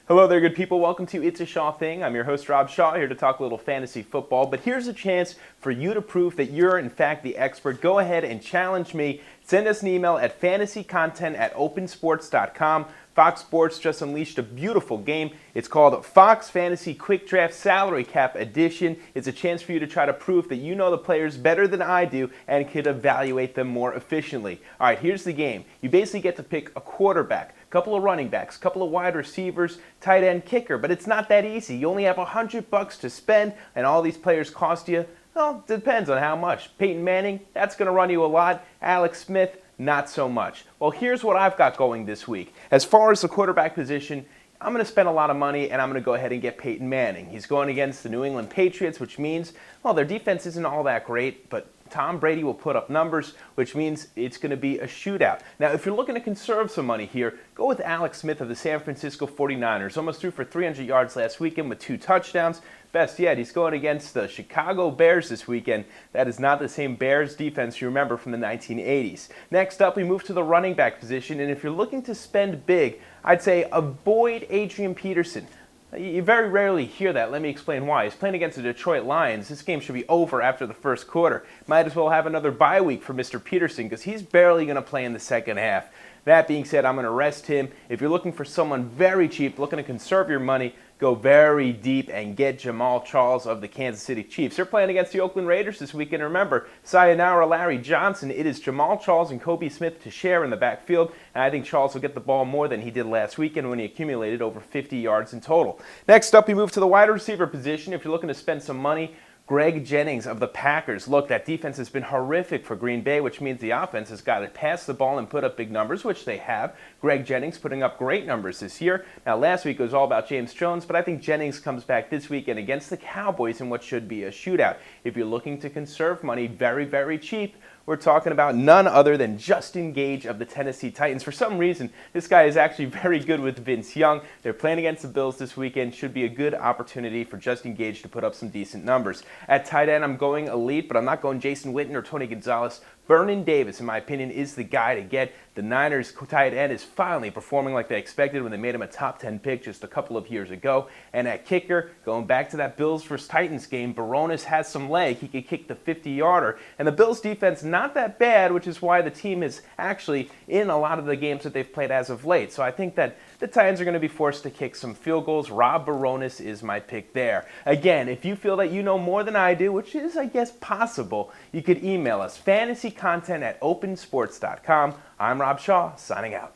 Hello there, good people. Welcome to It's a Shaw Thing. I'm your host, Rob Shaw, here to talk a little fantasy football. But here's a chance for you to prove that you're, in fact, the expert. Go ahead and challenge me. Send us an email at fantasycontent@opensports.com. Fox Sports just unleashed a beautiful game. It's called Fox Fantasy Quick Draft Salary Cap Edition. It's a chance for you to try to prove that you know the players better than I do and could evaluate them more efficiently. All right, here's the game. You basically get to pick a quarterback, a couple of running backs, a couple of wide receivers, tight end, kicker, but it's not that easy. You only have $100 to spend, and all these players cost you, well, it depends on how much. Peyton Manning, that's going to run you a lot. Alex Smith, not so much. Well, here's what I've got going this week. As far as the quarterback position, I'm going to spend a lot of money, and I'm going to go ahead and get Peyton Manning. He's going against the New England Patriots, which means, well, their defense isn't all that great, but Tom Brady will put up numbers, which means it's going to be a shootout. Now, if you're looking to conserve some money here, go with Alex Smith of the San Francisco 49ers. Almost threw for 300 yards last weekend with 2 touchdowns. Best yet, he's going against the Chicago Bears this weekend. That is not the same Bears defense you remember from the 1980s. Next up, we move to the running back position, and if you're looking to spend big, I'd say avoid Adrian Peterson. You very rarely hear that. Let me explain why. He's playing against the Detroit Lions. This game should be over after the first quarter. Might as well have another bye week for Mr. Peterson because he's barely going to play in the second half. That being said, I'm going to rest him. If you're looking for someone very cheap, looking to conserve your money, go very deep and get Jamaal Charles of the Kansas City Chiefs. They're playing against the Oakland Raiders this weekend. Remember, sayonara Larry Johnson. It is Jamaal Charles and Kobe Smith to share in the backfield, and I think Charles will get the ball more than he did last weekend when he accumulated over 50 yards in total. Next up, we move to the wide receiver position. If you're looking to spend some money, Greg Jennings of the Packers. Look, that defense has been horrific for Green Bay, which means the offense has got to pass the ball and put up big numbers, which they have. Greg Jennings putting up great numbers this year. Now, last week it was all about James Jones, but I think Jennings comes back this weekend against the Cowboys in what should be a shootout. If you're looking to conserve money very, very cheap, we're talking about none other than Justin Gage of the Tennessee Titans. For some reason, this guy is actually very good with Vince Young. They're playing against the Bills this weekend. Should be a good opportunity for Justin Gage to put up some decent numbers. At tight end, I'm going elite, but I'm not going Jason Witten or Tony Gonzalez. Vernon Davis, in my opinion, is the guy to get. The Niners' tight end is finally performing like they expected when they made him a top 10 pick just a couple of years ago. And at kicker, going back to that Bills vs. Titans game, Baronis has some leg. He could kick the 50-yarder. And the Bills' defense, not that bad, which is why the team is actually in a lot of the games that they've played as of late. So I think that the Titans are going to be forced to kick some field goals. Rob Baronis is my pick there. Again, if you feel that you know more than I do, which is, I guess, possible, you could email us fantasycontent@opensports.com. I'm Rob Shaw, signing out.